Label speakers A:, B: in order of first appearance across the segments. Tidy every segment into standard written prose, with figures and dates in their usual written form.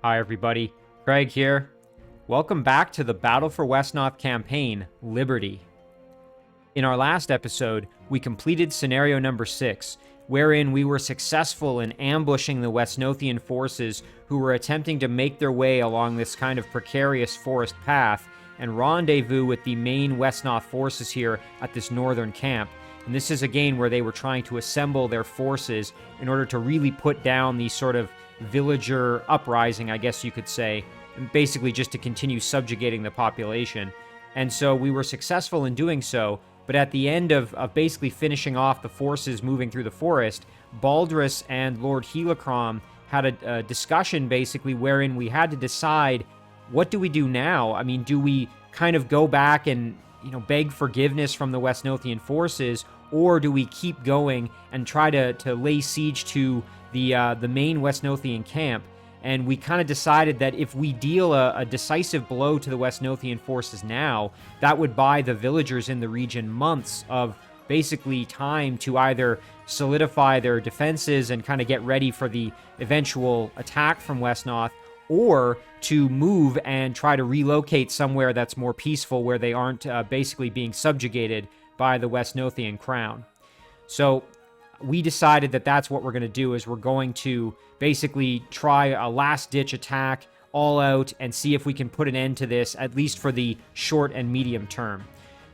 A: Hi everybody, Craig here. Welcome back to the Battle for Wesnoth campaign, Liberty. In our last episode, we completed scenario number 6, wherein we were successful in ambushing the Wesnothian forces who were attempting to make their way along this kind of precarious forest path and rendezvous with the main Wesnoth forces here at this northern camp. And this is again where they were trying to assemble their forces in order to really put down the sort of villager uprising, I guess you could say, and basically just to continue subjugating the population. And so we were successful in doing so, but at the end of basically finishing off the forces moving through the forest, Baldras and Lord Helicrom had a discussion basically wherein we had to decide, what do we do now? I mean, do we kind of go back and, beg forgiveness from the Wesnothian forces, or do we keep going and try to lay siege to the main Wesnothian camp? And we kind of decided that if we deal a decisive blow to the Wesnothian forces now, that would buy the villagers in the region months of basically time to either solidify their defenses and kind of get ready for the eventual attack from Wesnoth, or to move and try to relocate somewhere that's more peaceful, where they aren't basically being subjugated by the Wesnothian crown. So we decided that that's what we're going to do, is we're going to basically try a last-ditch attack all out and see if we can put an end to this, at least for the short and medium term.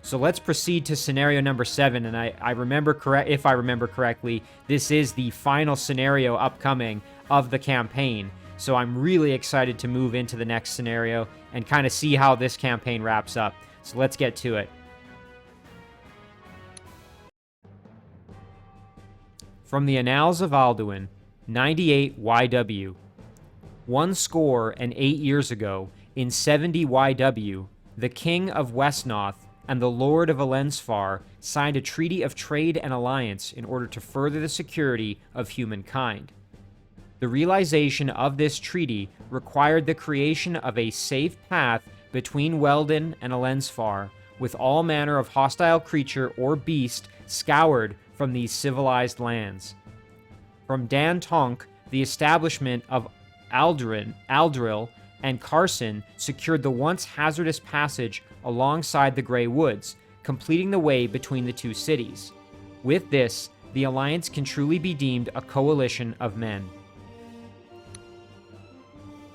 A: So let's proceed to scenario number 7, and if I remember correctly, this is the final scenario upcoming of the campaign. So I'm really excited to move into the next scenario and kind of see how this campaign wraps up. So let's get to it. From the Annals of Alduin, 98 YW. 108 years ago, in 70 YW, the King of Wesnoth and the Lord of Elensfar signed a treaty of trade and alliance in order to further the security of humankind. The realization of this treaty required the creation of a safe path between Weldon and Elensfar, with all manner of hostile creature or beast scoured from these civilized lands. From Tonk, the establishment of Aldril and Carson secured the once hazardous passage alongside the Grey Woods, completing the way between the two cities. With this, the alliance can truly be deemed a coalition of men.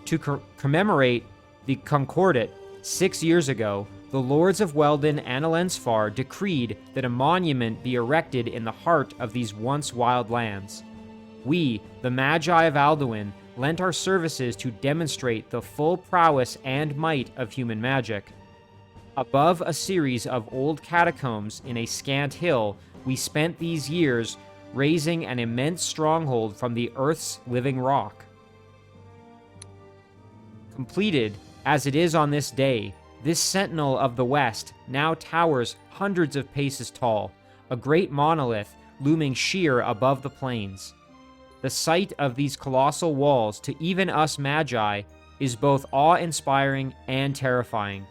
A: To commemorate the Concordat, 6 years ago, the lords of Weldon and Elensfar decreed that a monument be erected in the heart of these once wild lands. We, the Magi of Alduin, lent our services to demonstrate the full prowess and might of human magic. Above a series of old catacombs in a scant hill, we spent these years raising an immense stronghold from the earth's living rock. Completed as it is on this day, this sentinel of the west now towers hundreds of paces tall, a great monolith looming sheer above the plains. The sight of these colossal walls, to even us Magi, is both awe-inspiring and terrifying.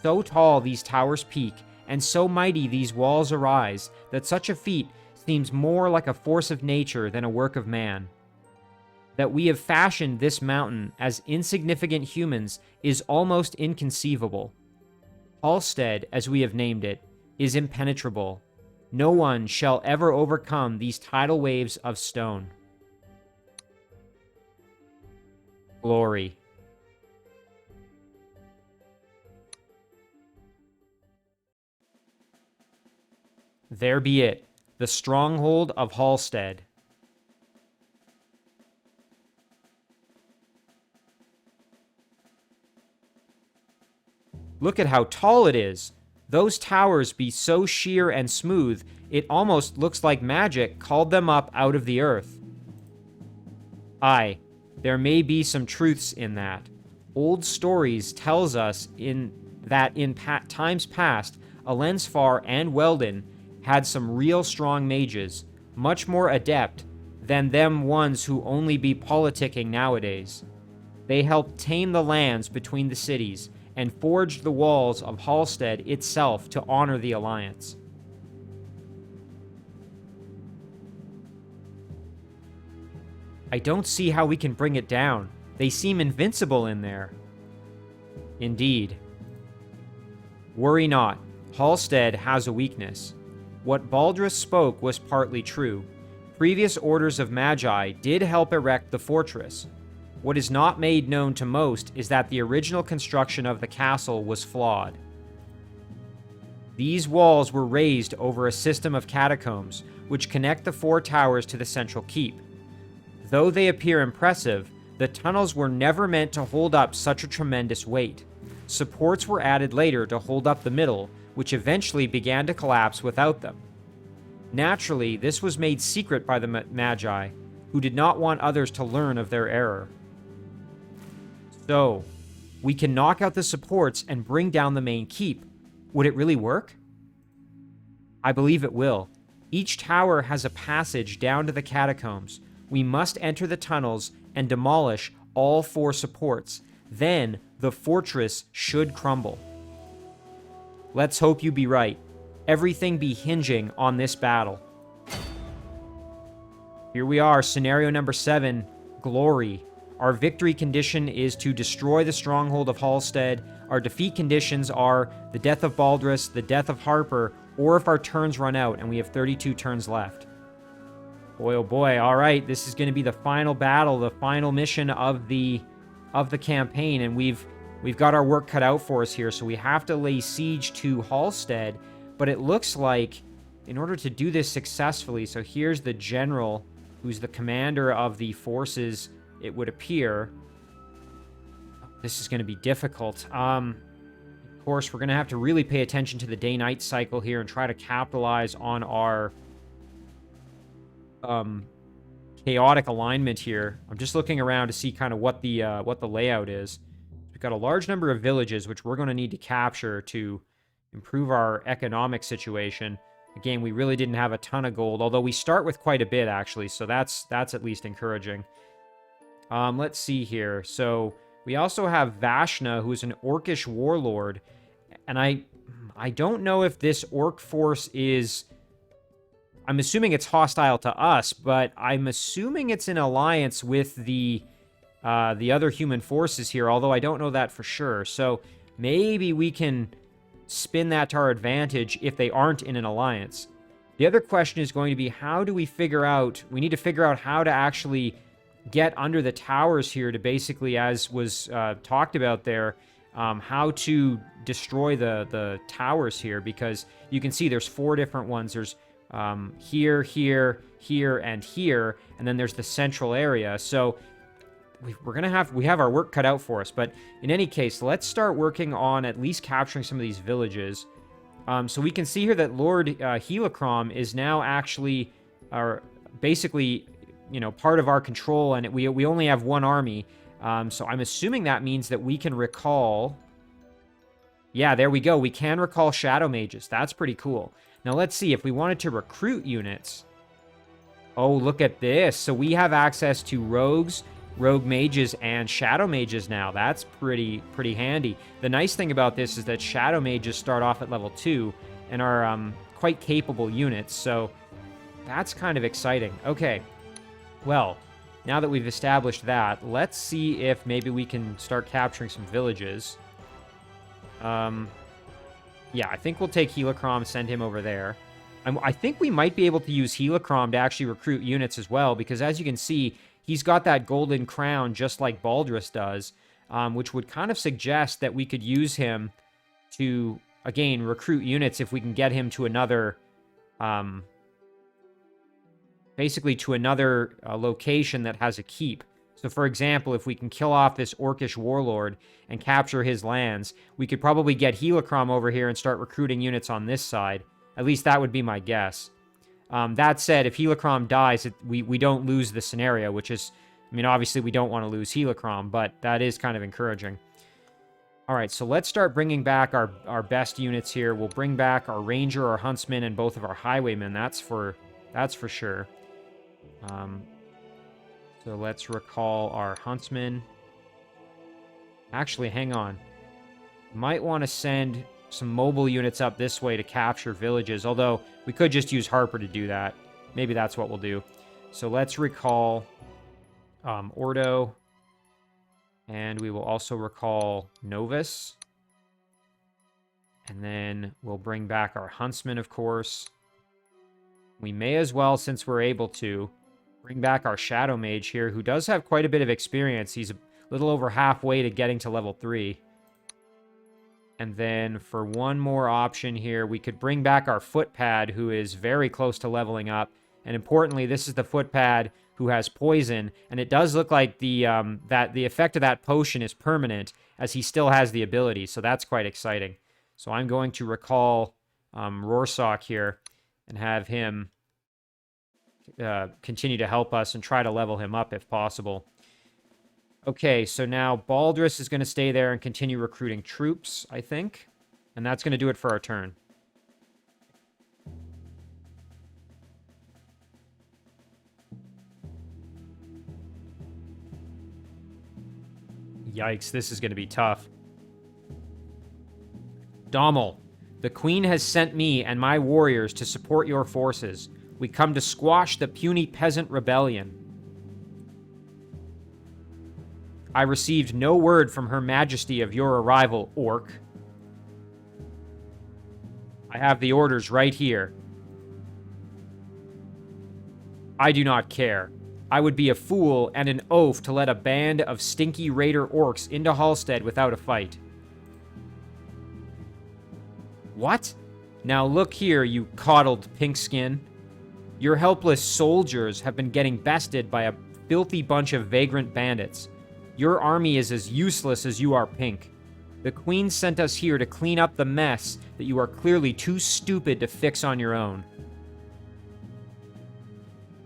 A: So tall these towers peak, and so mighty these walls arise, that such a feat seems more like a force of nature than a work of man. That we have fashioned this mountain as insignificant humans is almost inconceivable. Halstead, as we have named it, is impenetrable. No one shall ever overcome these tidal waves of stone. Glory. There be it, the stronghold of Halstead. Look at how tall it is. Those towers be so sheer and smooth, it almost looks like magic called them up out of the earth. Aye, there may be some truths in that. Old stories tells us in times past, Elensfar and Weldon had some real strong mages, much more adept than them ones who only be politicking nowadays. They helped tame the lands between the cities, and forged the walls of Halstead itself to honor the alliance. I don't see how we can bring it down. They seem invincible in there. Indeed. Worry not. Halstead has a weakness. What Baldras spoke was partly true. Previous orders of Magi did help erect the fortress. What is not made known to most is that the original construction of the castle was flawed. These walls were raised over a system of catacombs, which connect the 4 towers to the central keep. Though they appear impressive, the tunnels were never meant to hold up such a tremendous weight. Supports were added later to hold up the middle, which eventually began to collapse without them. Naturally, this was made secret by the Magi, who did not want others to learn of their error. So, we can knock out the supports and bring down the main keep. Would it really work? I believe it will. Each tower has a passage down to the catacombs. We must enter the tunnels and demolish all 4 supports. Then, the fortress should crumble. Let's hope you be right. Everything be hinging on this battle. Here we are, scenario number 7, Glory. Our victory condition is to destroy the stronghold of Halstead. Our defeat conditions are the death of Baldras, the death of Harper, or if our turns run out, and we have 32 turns left. Boy, oh boy. All right, this is going to be the final battle, the final mission of the campaign, and we've got our work cut out for us here, so we have to lay siege to Halstead, but it looks like in order to do this successfully, so here's the general who's the commander of the forces, it would appear. This is going to be difficult. Of course, we're going to have to really pay attention to the day-night cycle here and try to capitalize on our chaotic alignment here. I'm just looking around to see kind of what the layout is. We've got a large number of villages, which we're going to need to capture to improve our economic situation. Again, we really didn't have a ton of gold, although we start with quite a bit, actually, so that's at least encouraging. Let's see here. So we also have Vashna, who's an orcish warlord, and I don't know if this orc force is... I'm assuming it's hostile to us, but I'm assuming it's in alliance with the other human forces here, although I don't know that for sure. So maybe we can spin that to our advantage if they aren't in an alliance. The other question is going to be, how do we figure out... We need to figure out how to actually get under the towers here to basically, as was talked about there, how to destroy the towers here, because you can see there's 4 different ones. There's here, here, here, and here, and then there's the central area. So we have our work cut out for us. But in any case, let's start working on at least capturing some of these villages. So we can see here that Lord Helicrom is now actually basically, you know, part of our control, and we only have 1 army. So I'm assuming that means that we can recall... Yeah, there we go. We can recall Shadow Mages. That's pretty cool. Now, let's see. If we wanted to recruit units... Oh, look at this. So we have access to rogues, rogue mages, and shadow mages now. That's pretty handy. The nice thing about this is that shadow mages start off at level 2 and are quite capable units. So that's kind of exciting. Okay. Well, now that we've established that, let's see if maybe we can start capturing some villages. Yeah, I think we'll take Helicrom, send him over there. I think we might be able to use Helicrom to actually recruit units as well, because as you can see, he's got that golden crown just like Baldras does, which would kind of suggest that we could use him to, again, recruit units if we can get him to another... basically to another location that has a keep. So, for example, if we can kill off this orcish warlord and capture his lands, we could probably get Helicrom over here and start recruiting units on this side. At least that would be my guess. That said, if Helicrom dies, we don't lose the scenario, which is... I mean, obviously we don't want to lose Helicrom, but that is kind of encouraging. All right, so let's start bringing back our best units here. We'll bring back our ranger, our huntsman, and both of our highwaymen. That's for sure. So let's recall our huntsman. Actually, hang on. Might want to send some mobile units up this way to capture villages, although we could just use Harper to do that. Maybe that's what we'll do. So let's recall Ordo. And we will also recall Novus. And then we'll bring back our Huntsman, of course. We may as well, since we're able to, bring back our Shadow Mage here, who does have quite a bit of experience. He's a little over halfway to getting to level 3. And then for one more option here, we could bring back our Footpad, who is very close to leveling up. And importantly, this is the Footpad who has poison, and it does look like the effect of that potion is permanent, as he still has the ability, so that's quite exciting. So I'm going to recall Rorschach here and have him continue to help us and try to level him up if possible. Okay, so now Baldras is going to stay there and continue recruiting troops, I think. And that's going to do it for our turn. Yikes, this is going to be tough. Dommel, the Queen has sent me and my warriors to support your forces. We come to squash the puny peasant rebellion. I received no word from Her Majesty of your arrival, Orc. I have the orders right here. I do not care. I would be a fool and an oaf to let a band of stinky raider orcs into Halstead without a fight. What? Now look here, you coddled pinkskin. Your helpless soldiers have been getting bested by a filthy bunch of vagrant bandits. Your army is as useless as you are pink. The Queen sent us here to clean up the mess that you are clearly too stupid to fix on your own.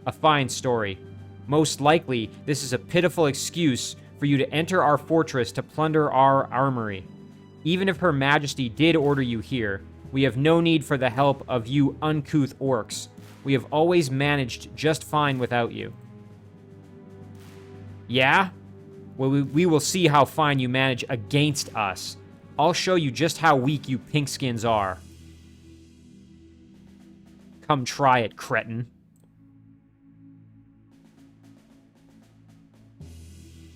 A: A fine story. Most likely, this is a pitiful excuse for you to enter our fortress to plunder our armory. Even if Her Majesty did order you here, we have no need for the help of you uncouth orcs. We have always managed just fine without you. Yeah? Well, we will see how fine you manage against us. I'll show you just how weak you pinkskins are. Come try it, cretin.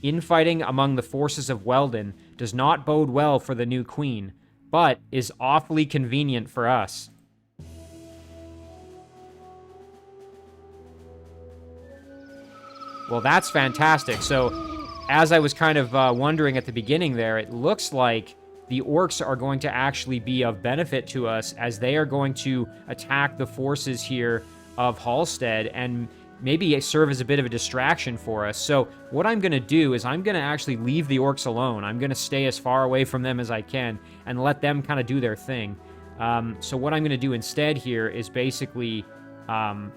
A: Infighting among the forces of Weldon does not bode well for the new Queen, but is awfully convenient for us. Well, that's fantastic. So, as I was kind of wondering at the beginning there, it looks like the orcs are going to actually be of benefit to us, as they are going to attack the forces here of Halstead and maybe serve as a bit of a distraction for us. So what I'm going to do is I'm going to actually leave the orcs alone. I'm going to stay as far away from them as I can and let them kind of do their thing. So what I'm going to do instead here is basically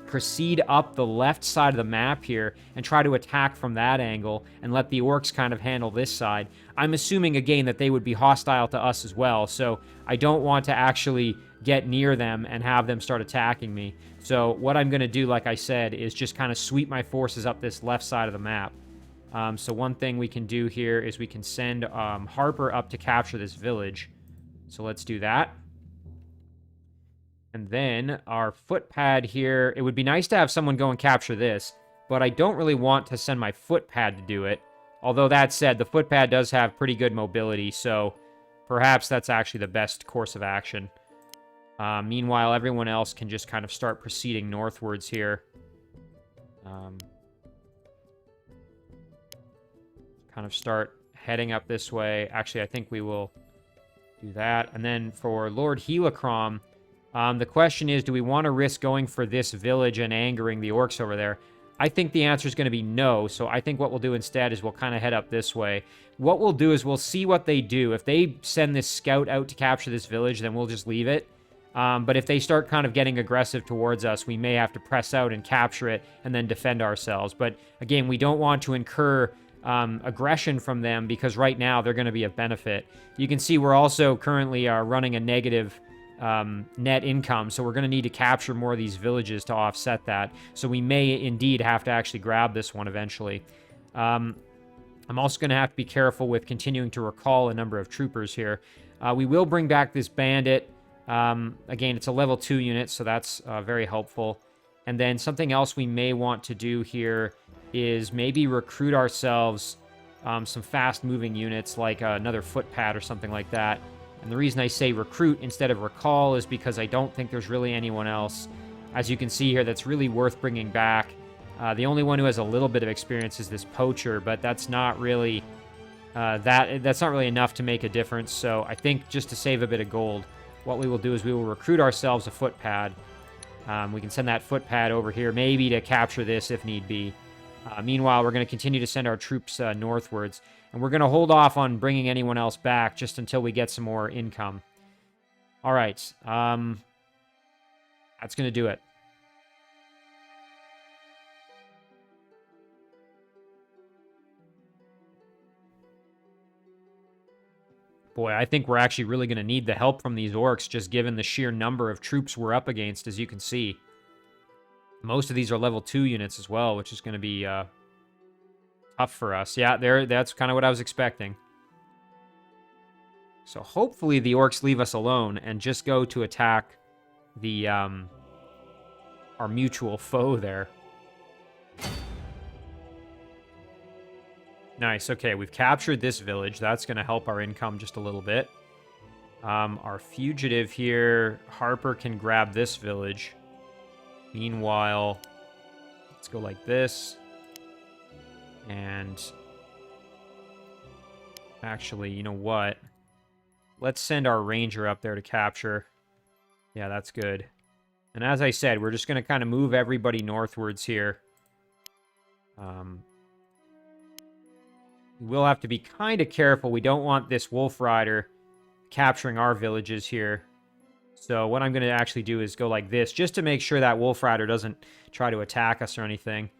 A: proceed up the left side of the map here and try to attack from that angle and let the orcs kind of handle this side. I'm assuming, again, that they would be hostile to us as well, so I don't want to actually get near them and have them start attacking me. So what I'm going to do, like I said, is just kind of sweep my forces up this left side of the map. So one thing we can do here is we can send Harper up to capture this village. So let's do that. And then our footpad here, it would be nice to have someone go and capture this, but I don't really want to send my footpad to do it. Although that said, the footpad does have pretty good mobility, so perhaps that's actually the best course of action. Meanwhile, everyone else can just kind of start proceeding northwards here. Kind of start heading up this way. Actually, I think we will do that. And then for Lord Helicrom, the question is, do we want to risk going for this village and angering the orcs over there? I think the answer is going to be no, so I think what we'll do instead is we'll kind of head up this way. What we'll do is we'll see what they do. If they send this scout out to capture this village, then we'll just leave it. But if they start kind of getting aggressive towards us, we may have to press out and capture it and then defend ourselves. But again, we don't want to incur aggression from them because right now they're going to be of benefit. You can see we're also currently running a negative net income, so we're going to need to capture more of these villages to offset that. So we may indeed have to actually grab this one eventually. I'm also going to have to be careful with continuing to recall a number of troopers here. We will bring back this bandit. Again, it's a level 2 unit, so that's very helpful. And then something else we may want to do here is maybe recruit ourselves some fast-moving units like another footpad or something like that. And the reason I say recruit instead of recall is because I don't think there's really anyone else, as you can see here, that's really worth bringing back. The only one who has a little bit of experience is this poacher, but that's not really that's not really enough to make a difference. So I think just to save a bit of gold, what we will do is we will recruit ourselves a footpad. We can send that footpad over here, maybe to capture this if need be. Meanwhile, we're going to continue to send our troops northwards, and we're going to hold off on bringing anyone else back just until we get some more income. All right. That's going to do it. Boy, I think we're actually really going to need the help from these orcs, just given the sheer number of troops we're up against, as you can see. Most of these are level 2 units as well, which is going to be tough for us. Yeah, that's kind of what I was expecting. So hopefully the orcs leave us alone and just go to attack the our mutual foe there. Nice. Okay, we've captured this village. That's going to help our income just a little bit. Our fugitive here, Harper, can grab this village. Meanwhile, let's go like this. And actually, you know what? Let's send our ranger up there to capture. Yeah, that's good. And as I said, we're just going to kind of move everybody northwards here. We'll have to be kind of careful. We don't want this wolf rider capturing our villages here. So what I'm going to actually do is go like this, just to make sure that wolf rider doesn't try to attack us or anything.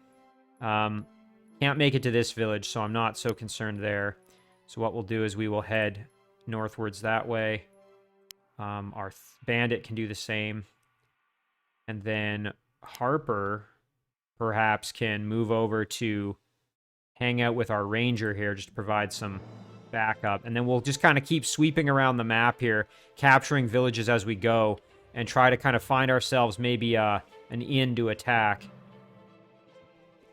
A: Can't make it to this village, so I'm not so concerned there. So what we'll do is we will head northwards that way. Our bandit can do the same. And then Harper perhaps can move over to hang out with our ranger here just to provide some backup. And then we'll just kind of keep sweeping around the map here, capturing villages as we go, and try to kind of find ourselves maybe an inn to attack.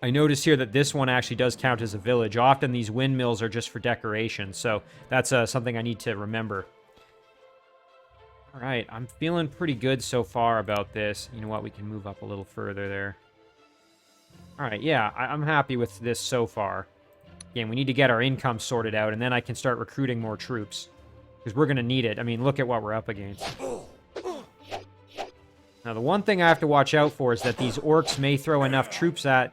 A: I notice here that this one actually does count as a village. Often these windmills are just for decoration, so that's something I need to remember. All right, I'm feeling pretty good so far about this. You know what? We can move up a little further there. All right, yeah, I'm happy with this so far. Again, we need to get our income sorted out, and then I can start recruiting more troops. Because we're going to need it. I mean, look at what we're up against. Now, the one thing I have to watch out for is that these orcs may throw enough troops at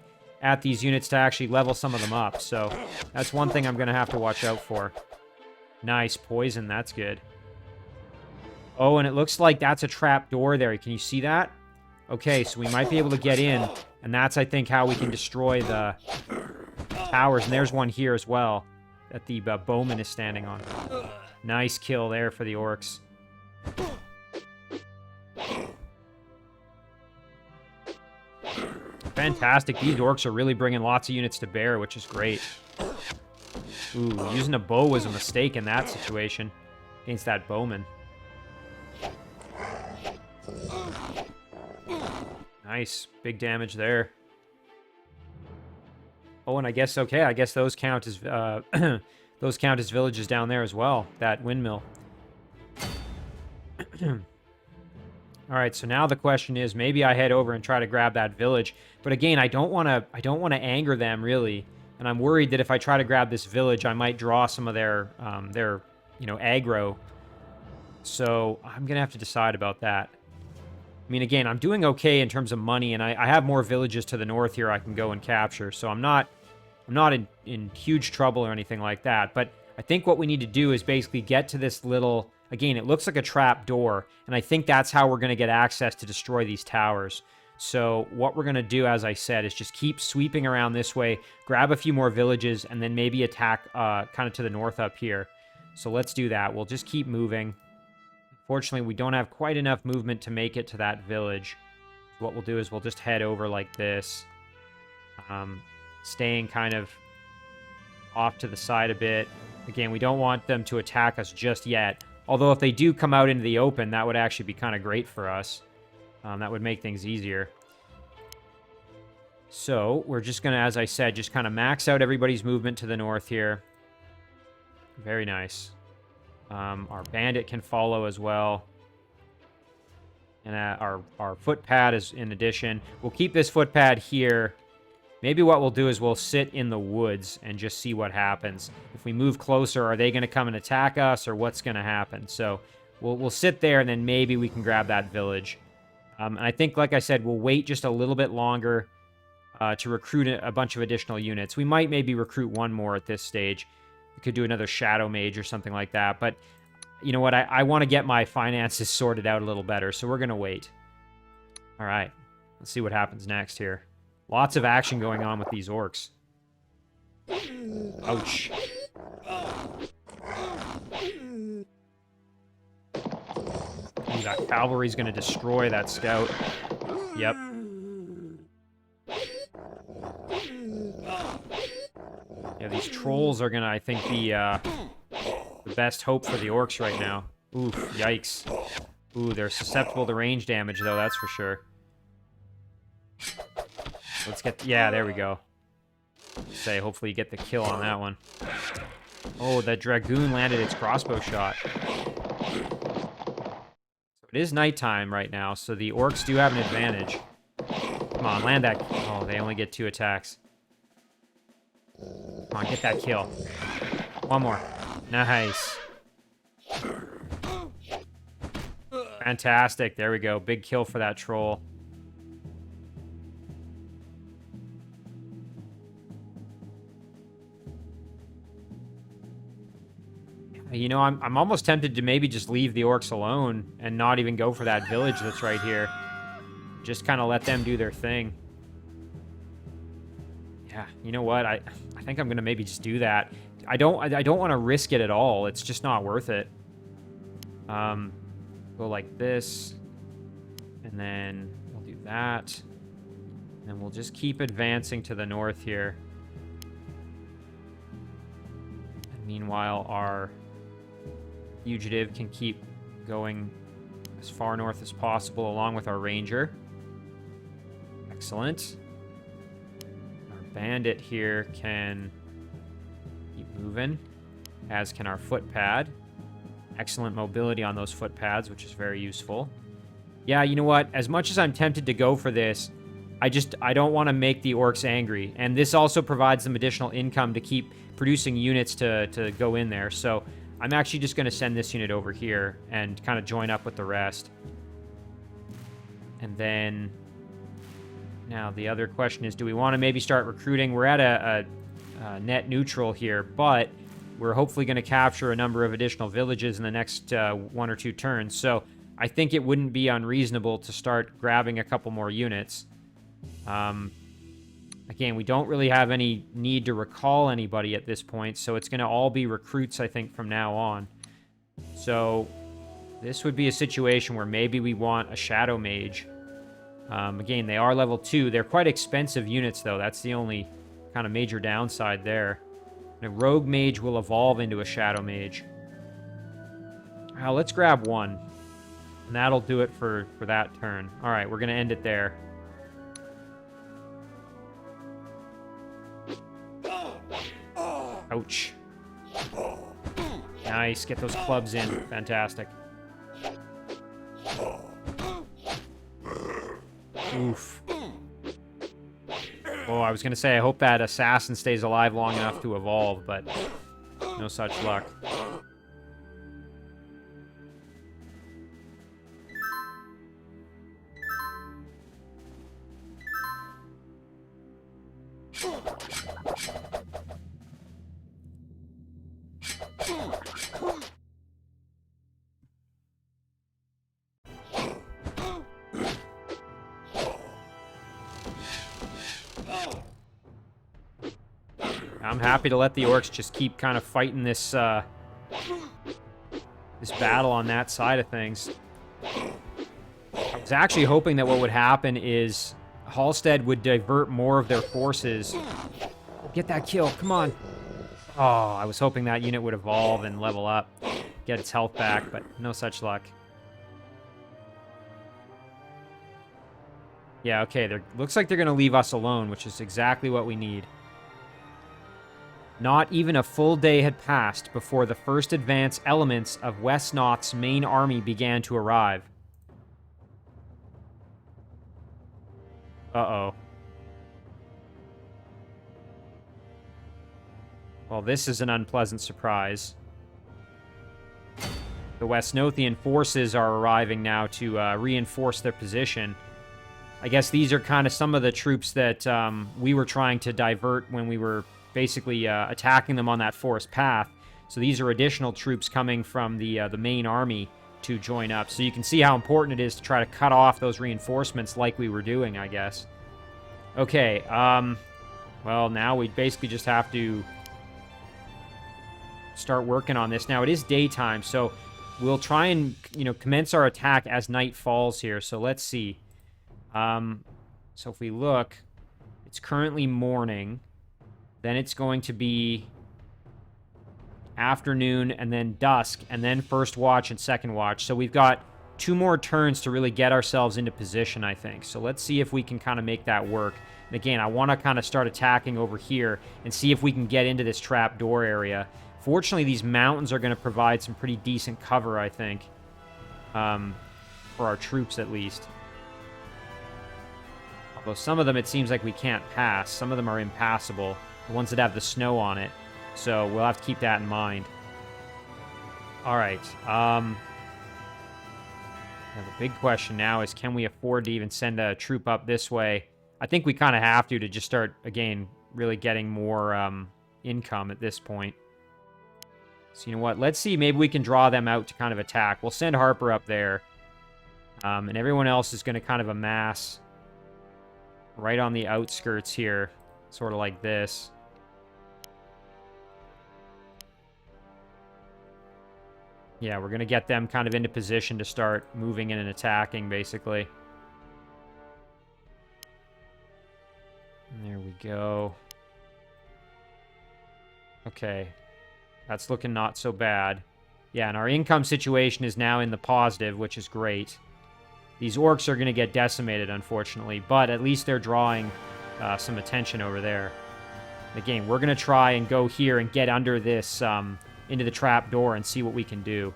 A: these units to actually level some of them up. So, that's one thing I'm going to have to watch out for. Nice, poison, that's good. Oh, and it looks like that's a trap door there. Can you see that? Okay, so we might be able to get in, and that's, I think, how we can destroy the towers. And there's one here as well that the bowman is standing on. Nice kill there for the orcs. Fantastic. These orcs are really bringing lots of units to bear, which is great. Ooh, using a bow was a mistake in that situation against that bowman. Nice. Big damage there. Oh, and I guess, okay, I guess those count as those count as villages down there as well, that windmill. All right, so now the question is, maybe I head over and try to grab that village. But again, I don't want to anger them really, and I'm worried that if I try to grab this village, I might draw some of their aggro. So I'm gonna have to decide about that. I mean, again, I'm doing okay in terms of money, and I have more villages to the north here I can go and capture, so I'm not in huge trouble or anything like that. But I think what we need to do is basically get to this little, again, it looks like a trap door, and I think that's how we're going to get access to destroy these towers. So what we're going to do, as I said, is just keep sweeping around this way, grab a few more villages, and then maybe attack kind of to the north up here. So let's do that. We'll just keep moving. Fortunately, we don't have quite enough movement to make it to that village. So what we'll do is we'll just head over like this, staying kind of off to the side a bit. Again, we don't want them to attack us just yet. Although if they do come out into the open, that would actually be kind of great for us. That would make things easier. So we're just going to, as I said, just kind of max out everybody's movement to the north here. Very nice. Our bandit can follow as well. And our footpad is in addition. We'll keep this footpad here. Maybe what we'll do is we'll sit in the woods and just see what happens. If we move closer, are they going to come and attack us, or what's going to happen? So we'll sit there, and then maybe we can grab that village. And I think, like I said, we'll wait just a little bit longer to recruit a bunch of additional units. We might maybe recruit one more at this stage. We could do another Shadow Mage or something like that. But you know what? I want to get my finances sorted out a little better, so we're going to wait. All right. Let's see what happens next here. Lots of action going on with these orcs. Ouch. Ooh, that cavalry's going to destroy that scout. Yep. Yeah, these trolls are going to, I think, be the best hope for the orcs right now. Oof, yikes. Ooh, they're susceptible to range damage, though, that's for sure. Let's get... Yeah, there we go. Say, hopefully you get the kill on that one. Oh, the Dragoon landed its crossbow shot. It is nighttime right now, so the orcs do have an advantage. Come on, land that... Oh, they only get 2 attacks. Come on, get that kill. One more. Nice. Fantastic. There we go. Big kill for that troll. You know, I'm almost tempted to maybe just leave the orcs alone and not even go for that village that's right here. Just kind of let them do their thing. Yeah, you know what? I think I'm going to maybe just do that. I don't want to risk it at all. It's just not worth it. Go like this. And then we'll do that. And we'll just keep advancing to the north here. And meanwhile, our Fugitive can keep going as far north as possible along with our Ranger. Excellent. Our Bandit here can keep moving, as can our Footpad. Excellent mobility on those footpads, which is very useful. Yeah, you know what? As much as I'm tempted to go for this, I don't want to make the orcs angry. And this also provides them additional income to keep producing units to go in there. So I'm actually just going to send this unit over here and kind of join up with the rest. And then now the other question is, do we want to maybe start recruiting? We're at a net neutral here, but we're hopefully going to capture a number of additional villages in the next 1 or 2 turns. So I think it wouldn't be unreasonable to start grabbing a couple more units. Again, we don't really have any need to recall anybody at this point, so it's going to all be recruits, I think, from now on. So this would be a situation where maybe we want a Shadow Mage. Again, they are level 2. They're quite expensive units, though. That's the only kind of major downside there. And a Rogue Mage will evolve into a Shadow Mage. Let's grab one. And that'll do it for that turn. All right, we're going to end it there. Ouch. Nice. Get those clubs in. Fantastic. Oof. Oh, I was going to say, I hope that assassin stays alive long enough to evolve, but no such luck. I'm happy to let the orcs just keep kind of fighting this this battle on that side of things. I was actually hoping that what would happen is Halstead would divert more of their forces. Get that kill, come on. Oh, I was hoping that unit would evolve and level up, get its health back, but no such luck. Yeah, okay, looks like they're going to leave us alone, which is exactly what we need. Not even a full day had passed before the first advance elements of Wesnoth's main army began to arrive. Uh-oh. Well, this is an unpleasant surprise. The Wesnothian forces are arriving now to reinforce their position. I guess these are kind of some of the troops that we were trying to divert when we were basically attacking them on that forest path. So these are additional troops coming from the main army to join up. So you can see how important it is to try to cut off those reinforcements like we were doing, I guess. Okay, well, now we basically just have to start working on this. Now, it is daytime, so we'll try and, commence our attack as night falls here. So let's see. So if we look, it's currently morning. Then it's going to be afternoon, and then dusk, and then first watch and second watch. So we've got 2 more turns to really get ourselves into position, I think. So let's see if we can kind of make that work. And again, I want to kind of start attacking over here and see if we can get into this trapdoor area. Fortunately, these mountains are going to provide some pretty decent cover, I think, for our troops at least. Although some of them, it seems like we can't pass. Some of them are impassable, the ones that have the snow on it. So we'll have to keep that in mind. All right. Now the big question now is, can we afford to even send a troop up this way? I think we kind of have to just start, again, really getting more income at this point. So you know what? Let's see. Maybe we can draw them out to kind of attack. We'll send Harper up there. And everyone else is going to kind of amass right on the outskirts here. Sort of like this. Yeah, we're going to get them kind of into position to start moving in and attacking, basically. And there we go. Okay. That's looking not so bad. Yeah, and our income situation is now in the positive, which is great. These orcs are going to get decimated, unfortunately, but at least they're drawing some attention over there. Again, we're going to try and go here and get under this, into the trap door and see what we can do.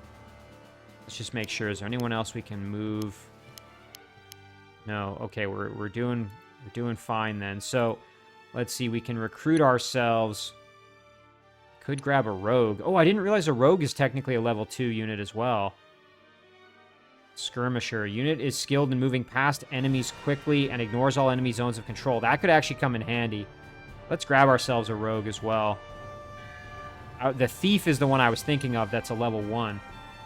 A: Let's just make sure. Is there anyone else we can move? No. Okay, we're doing fine then. So, let's see. We can recruit ourselves. Could grab a rogue. Oh, I didn't realize a rogue is technically a level 2 unit as well. Skirmisher. Unit is skilled in moving past enemies quickly and ignores all enemy zones of control. That could actually come in handy. Let's grab ourselves a rogue as well. The thief is the one I was thinking of. That's a level 1.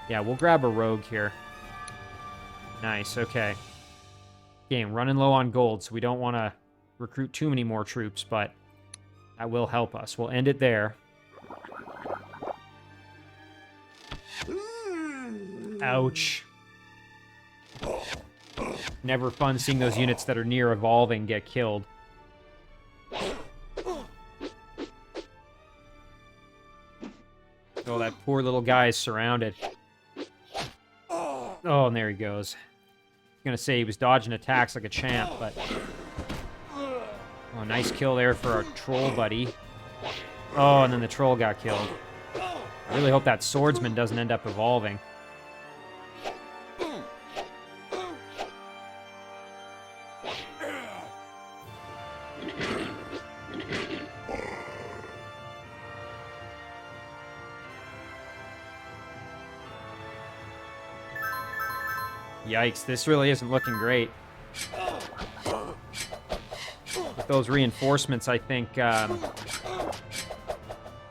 A: Yeah, we'll grab a rogue here. Nice, okay. Again, running low on gold, so we don't want to recruit too many more troops, but that will help us. We'll end it there. Ouch. Never fun seeing those units that are near evolving get killed. Oh, that poor little guy is surrounded. Oh, and there he goes. I was gonna say he was dodging attacks like a champ, but... Oh, nice kill there for our troll buddy. Oh, and then the troll got killed. I really hope that swordsman doesn't end up evolving. Yikes, this really isn't looking great. With those reinforcements, I think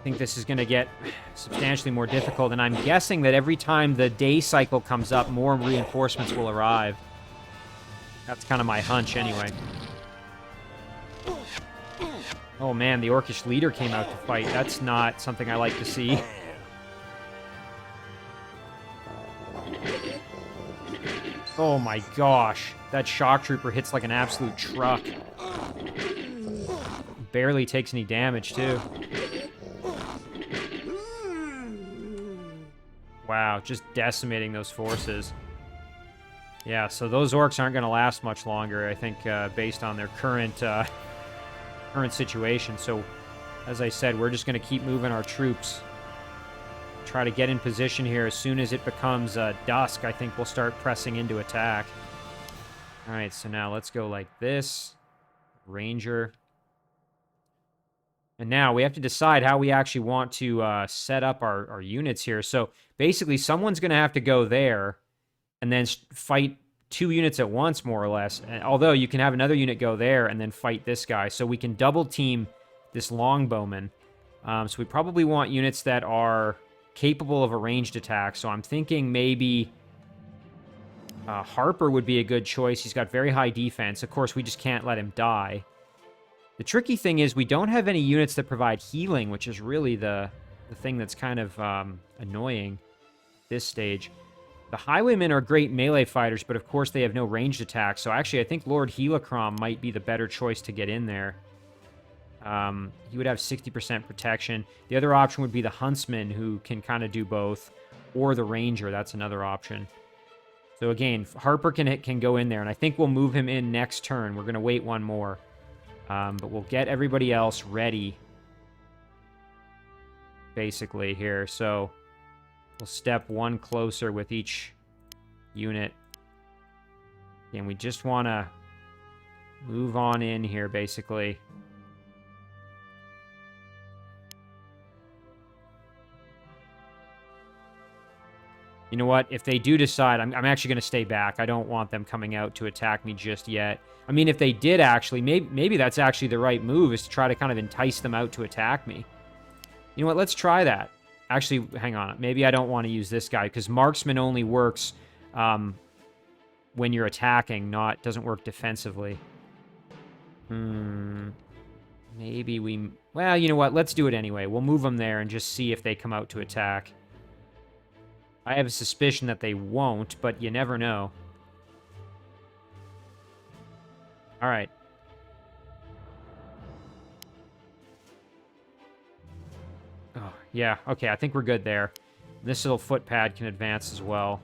A: this is going to get substantially more difficult, and I'm guessing that every time the day cycle comes up, more reinforcements will arrive. That's kind of my hunch, anyway. Oh man, the orcish leader came out to fight. That's not something I like to see. Oh my gosh, that shock trooper hits like an absolute truck. Barely takes any damage, too. Wow, just decimating those forces. Yeah, so those orcs aren't going to last much longer, I think, based on their current situation. So as I said, we're just going to keep moving our troops. Try to get in position here. As soon as it becomes dusk, I think we'll start pressing into attack. All right, so now let's go like this. Ranger. And now we have to decide how we actually want to set up our units here. So basically, someone's going to have to go there and then fight 2 units at once, more or less. Although you can have another unit go there and then fight this guy. So we can double team this longbowman. So we probably want units that are capable of a ranged attack. So I'm thinking maybe Harper would be a good choice. He's got very high defense. Of course, we just can't let him die. The tricky thing is we don't have any units that provide healing, which is really the thing that's kind of annoying at this stage. The Highwaymen are great melee fighters, but of course they have no ranged attacks. So actually, I think Lord Helicrom might be the better choice to get in there. He would have 60% protection. The other option would be the Huntsman, who can kind of do both, or the Ranger. That's another option. So again, Harper can go in there, and I think we'll move him in next turn. We're going to wait one more. But we'll get everybody else ready, basically, here. So we'll step one closer with each unit. And we just want to move on in here, basically. You know what? If they do decide, I'm actually going to stay back. I don't want them coming out to attack me just yet. I mean, if they did actually, maybe that's actually the right move, is to try to kind of entice them out to attack me. You know what? Let's try that. Actually, hang on. Maybe I don't want to use this guy, because marksman only works when you're attacking, doesn't work defensively. Maybe we... Well, you know what? Let's do it anyway. We'll move them there and just see if they come out to attack. I have a suspicion that they won't, but you never know. All right. Oh, yeah. Okay, I think we're good there. This little footpad can advance as well.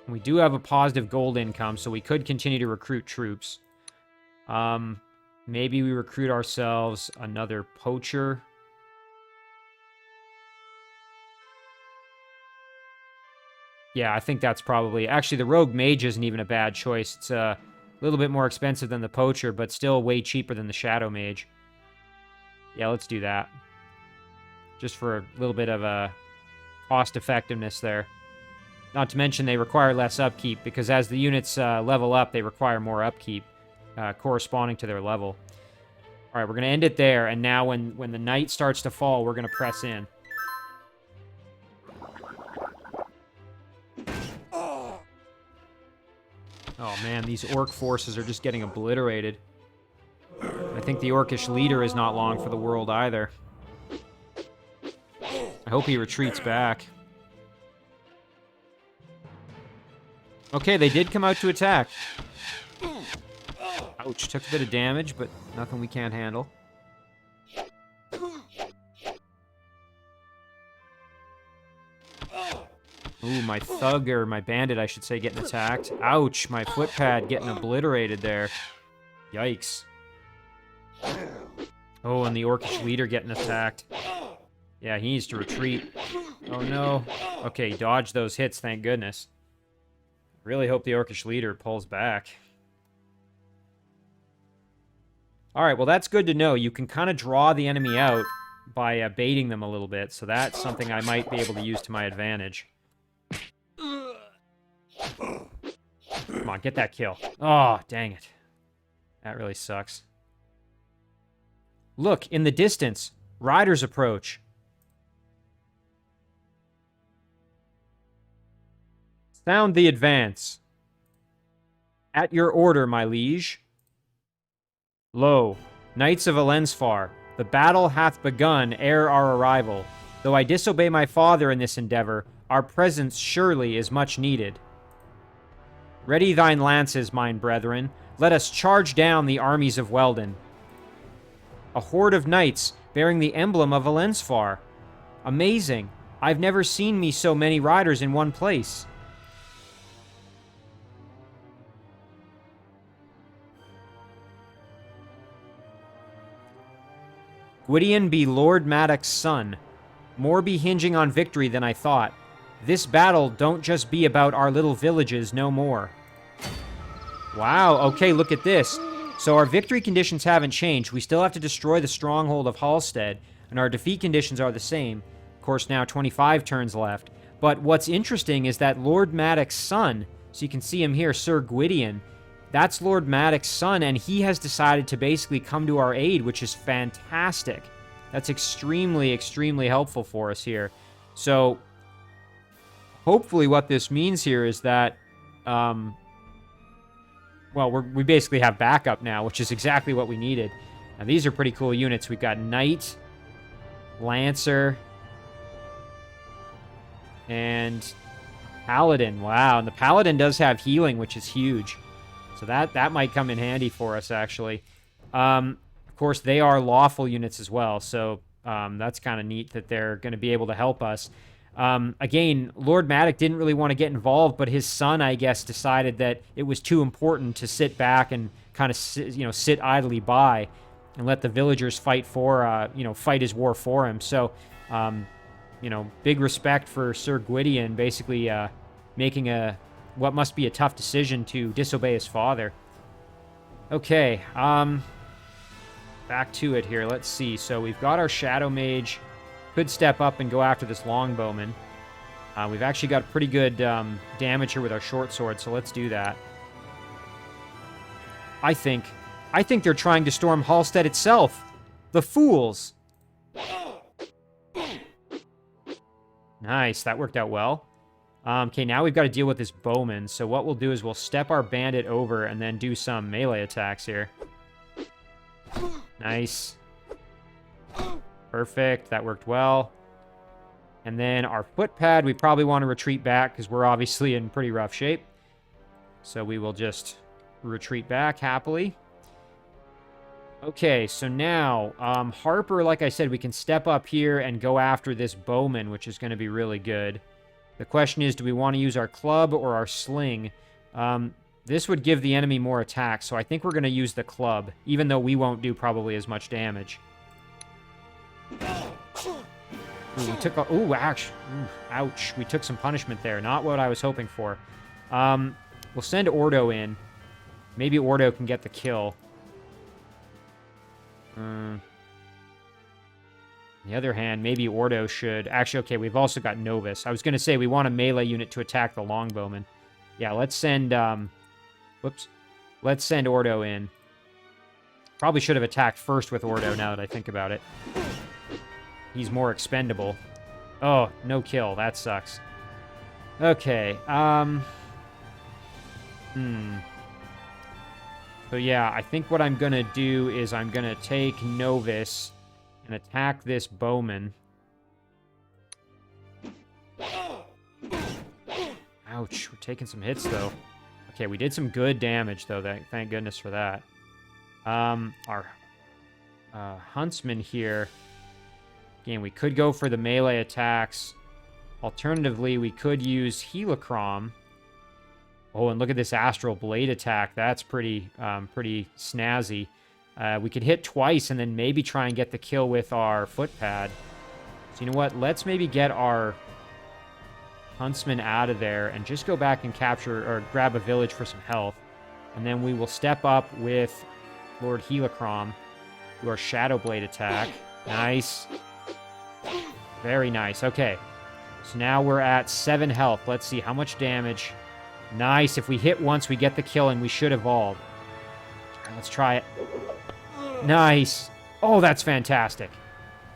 A: We do have a positive gold income, so we could continue to recruit troops. Maybe we recruit ourselves another poacher. Yeah, I think that's probably... Actually, the Rogue Mage isn't even a bad choice. It's a little bit more expensive than the Poacher, but still way cheaper than the Shadow Mage. Yeah, let's do that. Just for a little bit of a cost-effectiveness there. Not to mention they require less upkeep, because as the units level up, they require more upkeep, corresponding to their level. All right, we're going to end it there, and now when the night starts to fall, we're going to press in. Oh man, these orc forces are just getting obliterated. I think the orcish leader is not long for the world either. I hope he retreats back. Okay, they did come out to attack. Ouch, took a bit of damage, but nothing we can't handle. Ooh, my thug, or my bandit, I should say, getting attacked. Ouch, my footpad getting obliterated there. Yikes. Oh, and the orcish leader getting attacked. Yeah, he needs to retreat. Oh, no. Okay, dodge those hits, thank goodness. Really hope the orcish leader pulls back. Alright, well, that's good to know. You can kind of draw the enemy out by baiting them a little bit, so that's something I might be able to use to my advantage. Come on, get that kill. Oh, dang it. That really sucks. Look, in the distance, riders approach. Sound the advance. At your order, my liege. Lo, knights of Elensfar, the battle hath begun ere our arrival. Though I disobey my father in this endeavor, our presence surely is much needed. Ready thine lances, mine brethren. Let us charge down the armies of Weldon. A horde of knights bearing the emblem of Elensfar. Amazing. I've never seen me so many riders in one place. Gwydion be Lord Maddox's son. More be hinging on victory than I thought. This battle don't just be about our little villages no more. Wow, okay, look at this. So our victory conditions haven't changed. We still have to destroy the stronghold of Halstead, and our defeat conditions are the same. Of course, now 25 turns left. But what's interesting is that Lord Maddox's son, so you can see him here, Sir Gwydion, that's Lord Maddox's son, and he has decided to basically come to our aid, which is fantastic. That's extremely, extremely helpful for us here. So, hopefully what this means here is that, well, we basically have backup now, which is exactly what we needed. Now, these are pretty cool units. We've got Knight, Lancer, and Paladin. Wow, and the Paladin does have healing, which is huge. So that might come in handy for us, actually. Of course, they are lawful units as well, so that's kind of neat that they're going to be able to help us. Again, Lord Maddox didn't really want to get involved, but his son, I guess, decided that it was too important to sit back and kind of sit idly by and let the villagers fight fight his war for him. So, big respect for Sir Gwydion basically making what must be a tough decision to disobey his father. Okay, back to it here. Let's see. So we've got our Shadow Mage. Could step up and go after this Longbowman. We've actually got pretty good damage here with our short sword, so let's do that. I think they're trying to storm Halstead itself. The fools! Nice, that worked out well. Okay, now we've got to deal with this bowman. So what we'll do is we'll step our bandit over and then do some melee attacks here. Nice. Perfect, that worked well. And then our footpad, we probably want to retreat back because we're obviously in pretty rough shape. So we will just retreat back happily. Okay, so now, Harper, like I said, we can step up here and go after this bowman, which is going to be really good. The question is, do we want to use our club or our sling? This would give the enemy more attack, so I think we're going to use the club, even though we won't do probably as much damage. Ooh, we took a... Ooh, ouch. Ooh, ouch. We took some punishment there. Not what I was hoping for. We'll send Ordo in. Maybe Ordo can get the kill. On the other hand, maybe Ordo should... Actually, okay, we've also got Novus. I was going to say we want a melee unit to attack the Longbowman. Yeah, let's send... Whoops. Let's send Ordo in. Probably should have attacked first with Ordo now that I think about it. He's more expendable. Oh, no kill. That sucks. Okay, So yeah, I think what I'm going to do is I'm going to take Novus and attack this bowman. Ouch, we're taking some hits, though. Okay, we did some good damage, though. Thank goodness for that. Our huntsman here. Again, we could go for the melee attacks. Alternatively, we could use Helicrom. Oh, and look at this Astral Blade attack. That's pretty snazzy. We could hit twice and then maybe try and get the kill with our footpad. So you know what? Let's maybe get our huntsman out of there and just go back and capture or grab a village for some health. And then we will step up with Lord Helicrom, do our Shadow Blade attack. Nice. Very nice. Okay. So now we're at 7 health. Let's see how much damage. Nice. If we hit once, we get the kill, and we should evolve. All right, let's try it. Nice. Oh, that's fantastic.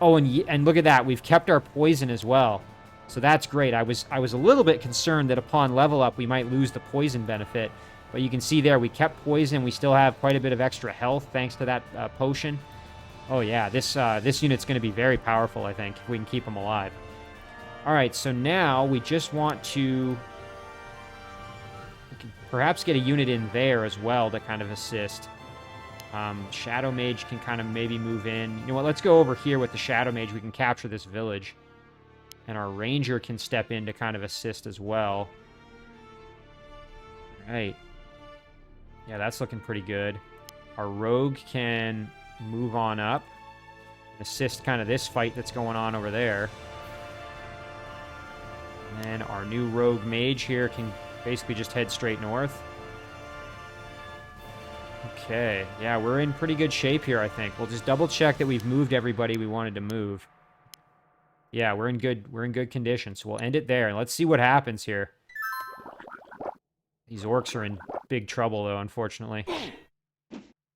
A: Oh, and look at that. We've kept our poison as well. So that's great. I was a little bit concerned that upon level up, we might lose the poison benefit. But you can see there, we kept poison. We still have quite a bit of extra health thanks to that potion. Oh, yeah. This unit's going to be very powerful, I think, if we can keep them alive. All right, so now we just want to... perhaps get a unit in there as well to kind of assist. Shadow Mage can kind of maybe move in. You know what? Let's go over here with the Shadow Mage. We can capture this village. And our Ranger can step in to kind of assist as well. All right. Yeah, that's looking pretty good. Our Rogue can move on up. Assist kind of this fight that's going on over there. And then our new rogue mage here can basically just head straight north. Okay, yeah, we're in pretty good shape here, I think. We'll just double check that we've moved everybody we wanted to move. Yeah, we're in good condition, so we'll end it there, and let's see what happens here. These orcs are in big trouble, though, unfortunately.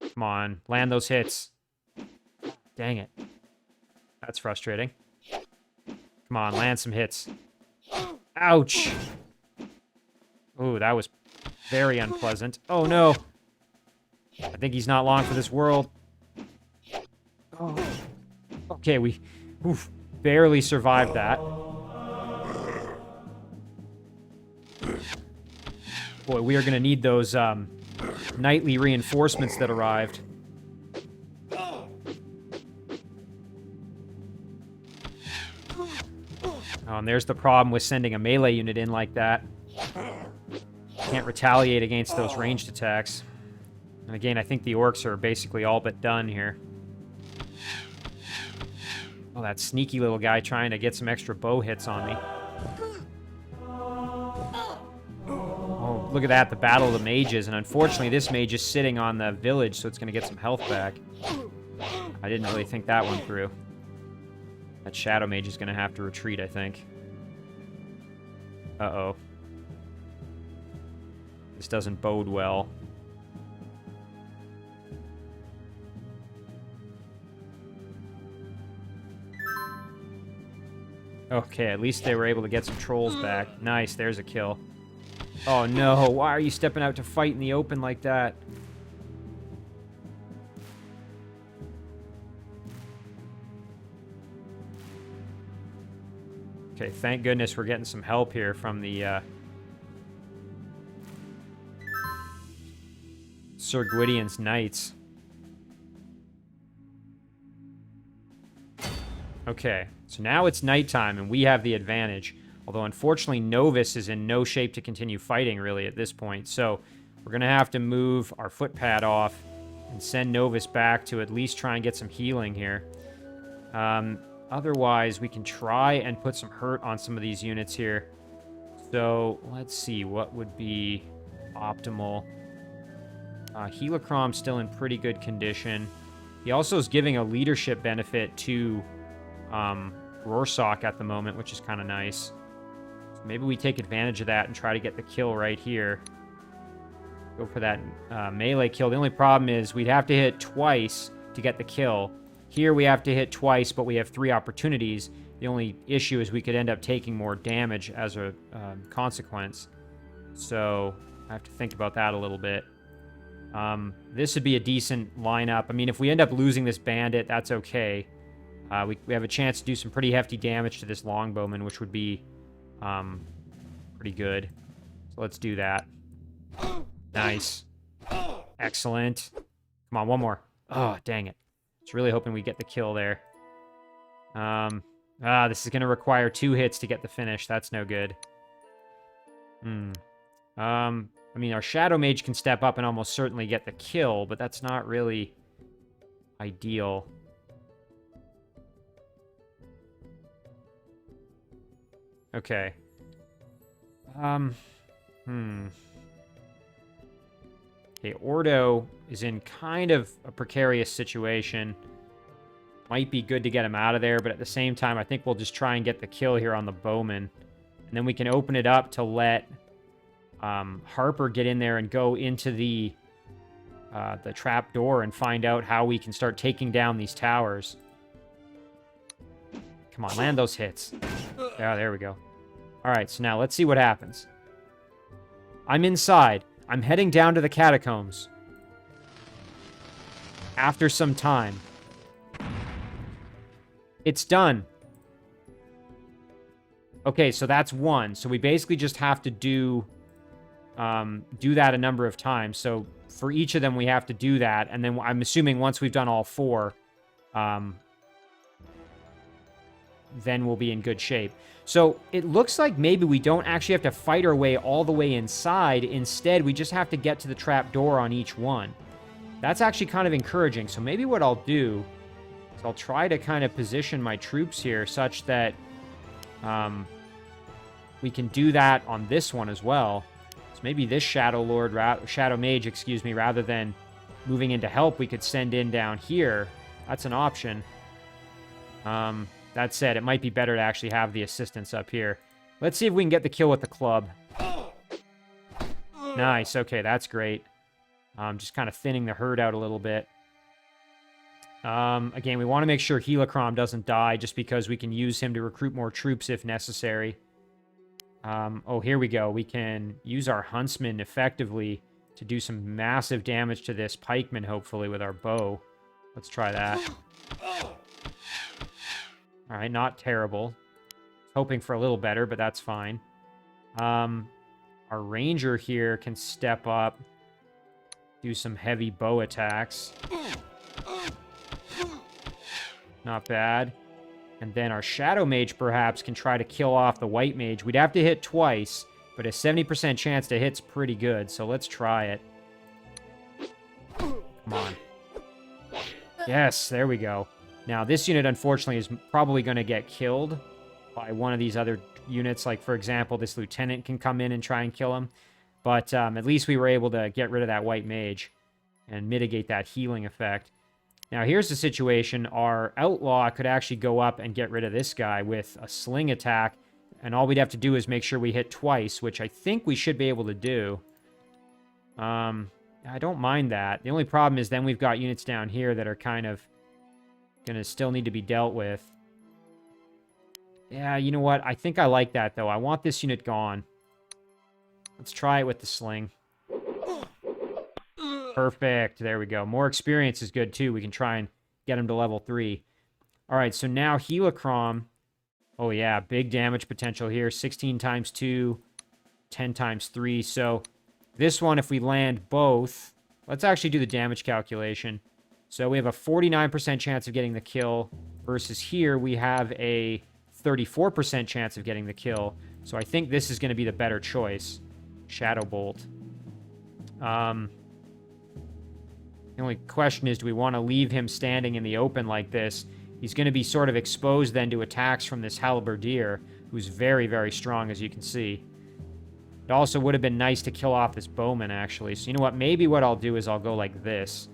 A: Come on, land those hits. Dang it. That's frustrating. Come on, land some hits. Ouch! Ooh, that was very unpleasant. Oh, no! I think he's not long for this world. Oh. Okay, we barely survived that. Boy, we are going to need those nightly reinforcements that arrived. Oh, and there's the problem with sending a melee unit in like that. Can't retaliate against those ranged attacks. And again, I think the orcs are basically all but done here. Oh, that sneaky little guy trying to get some extra bow hits on me. Oh, look at that, the battle of the mages. And unfortunately, this mage is sitting on the village, so it's going to get some health back. I didn't really think that one through. That shadow mage is going to have to retreat, I think. Uh-oh. This doesn't bode well. Okay, at least they were able to get some trolls back. Nice, there's a kill. Oh no, why are you stepping out to fight in the open like that? Okay, thank goodness we're getting some help here from the Sir Gwydion's knights. Okay, so now it's nighttime and we have the advantage. Although, unfortunately, Novus is in no shape to continue fighting, really, at this point. So, we're going to have to move our footpad off and send Novus back to at least try and get some healing here. Otherwise, we can try and put some hurt on some of these units here. So, let's see, what would be optimal? Helicrom's still in pretty good condition. He also is giving a leadership benefit to Rorschach at the moment, which is kind of nice. So maybe we take advantage of that and try to get the kill right here. Go for that melee kill. The only problem is we'd have to hit twice to get the kill. Here we have to hit twice, but we have 3 opportunities. The only issue is we could end up taking more damage as a consequence. So I have to think about that a little bit. This would be a decent lineup. I mean, if we end up losing this bandit, that's okay. We have a chance to do some pretty hefty damage to this longbowman, which would be pretty good. So let's do that. Nice. Excellent. Come on, one more. Oh, dang it. I was really hoping we get the kill there. This is going to require 2 hits to get the finish. That's no good. I mean, our Shadow Mage can step up and almost certainly get the kill, but that's not really ideal. Okay. Okay, Ordo is in kind of a precarious situation. Might be good to get him out of there, but at the same time, I think we'll just try and get the kill here on the bowman. And then we can open it up to let Harper get in there and go into the trap door and find out how we can start taking down these towers. Come on, land those hits. Yeah, there we go. All right, so now let's see what happens. I'm inside. I'm heading down to the catacombs. After some time. It's done. Okay, so that's 1. So we basically just have to do that a number of times. So for each of them, we have to do that. And then I'm assuming once we've done all 4, then we'll be in good shape. So it looks like maybe we don't actually have to fight our way all the way inside. Instead, we just have to get to the trap door on each one. That's actually kind of encouraging. So maybe what I'll do So I'll try to kind of position my troops here such that we can do that on this one as well. So maybe this Shadow Mage, excuse me, rather than moving in to help, we could send in down here. That's an option. That said, it might be better to actually have the assistance up here. Let's see if we can get the kill with the club. Nice. Okay, that's great. Just kind of thinning the herd out a little bit. Again, we want to make sure Helicrom doesn't die just because we can use him to recruit more troops if necessary. Oh, here we go. We can use our Huntsman effectively to do some massive damage to this pikeman, hopefully, with our bow. Let's try that. All right, not terrible. Hoping for a little better, but that's fine. Our ranger here can step up, do some heavy bow attacks. Not bad. And then our Shadow Mage, perhaps, can try to kill off the White Mage. We'd have to hit twice, but a 70% chance to hit's pretty good, so let's try it. Come on. Yes, there we go. Now, this unit, unfortunately, is probably going to get killed by one of these other units. Like, for example, this Lieutenant can come in and try and kill him. But at least we were able to get rid of that White Mage and mitigate that healing effect. Now, here's the situation. Our Outlaw could actually go up and get rid of this guy with a sling attack. And all we'd have to do is make sure we hit twice, which I think we should be able to do. I don't mind that. The only problem is then we've got units down here that are kind of going to still need to be dealt with. Yeah, you know what? I think I like that, though. I want this unit gone. Let's try it with the sling. Perfect. There we go. More experience is good, too. We can try and get him to level 3. All right, so now Helicrom. Oh, yeah, big damage potential here. 16 times 2, 10 times 3. So this one, if we land both, let's actually do the damage calculation. So we have a 49% chance of getting the kill, versus here we have a 34% chance of getting the kill. So I think this is going to be the better choice. Shadow Bolt. The only question is, do we want to leave him standing in the open like this? He's going to be sort of exposed then to attacks from this Halberdier, who's very, very strong, as you can see. It also would have been nice to kill off this bowman, actually. So you know what? Maybe what I'll do is I'll go like this.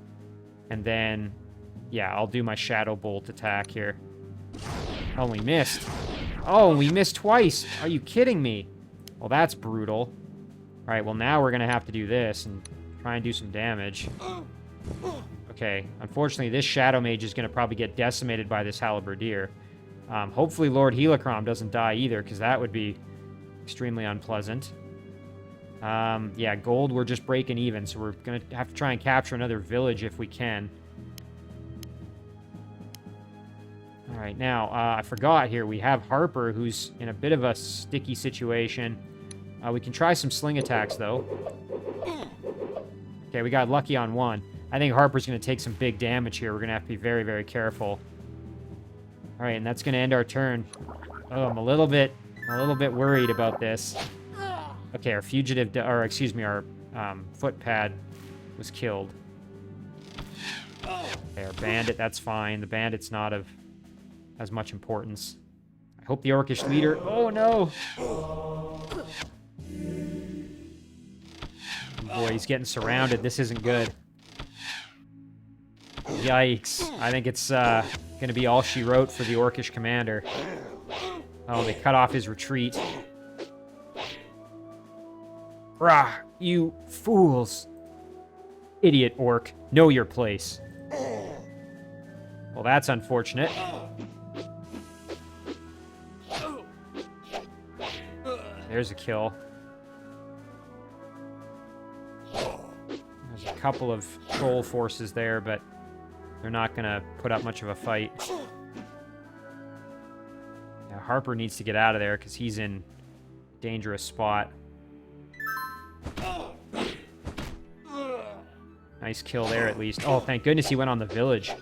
A: And then, yeah, I'll do my Shadow Bolt attack here. Oh, we missed. Oh, we missed twice. Are you kidding me? Well, that's brutal. All right, well, now we're going to have to do this and try and do some damage. Okay, unfortunately, this Shadow Mage is going to probably get decimated by this Halberdier. Hopefully, Lord Helicrom doesn't die either, because that would be extremely unpleasant. Yeah, gold, we're just breaking even, so we're going to have to try and capture another village if we can. All right, now, I forgot here, we have Harper, who's in a bit of a sticky situation. We can try some sling attacks, though. Okay, we got lucky on one. I think Harper's going to take some big damage here. We're going to have to be very, very careful. All right, and that's going to end our turn. Oh, I'm a little bit worried about this. Okay, our fugitive, or excuse me, our footpad was killed. Okay, our bandit, that's fine. The bandit's not of as much importance. I hope the orcish leader... Oh, no! Boy, he's getting surrounded. This isn't good. Yikes. I think it's going to be all she wrote for the orcish commander. Oh, they cut off his retreat. Rah, you fools. Idiot orc. Know your place. Well, that's unfortunate. There's a kill. There's a couple of troll forces there, but they're not going to put up much of a fight. Yeah, Harper needs to get out of there because he's in a dangerous spot. Nice kill there, at least. Oh, thank goodness he went on the village.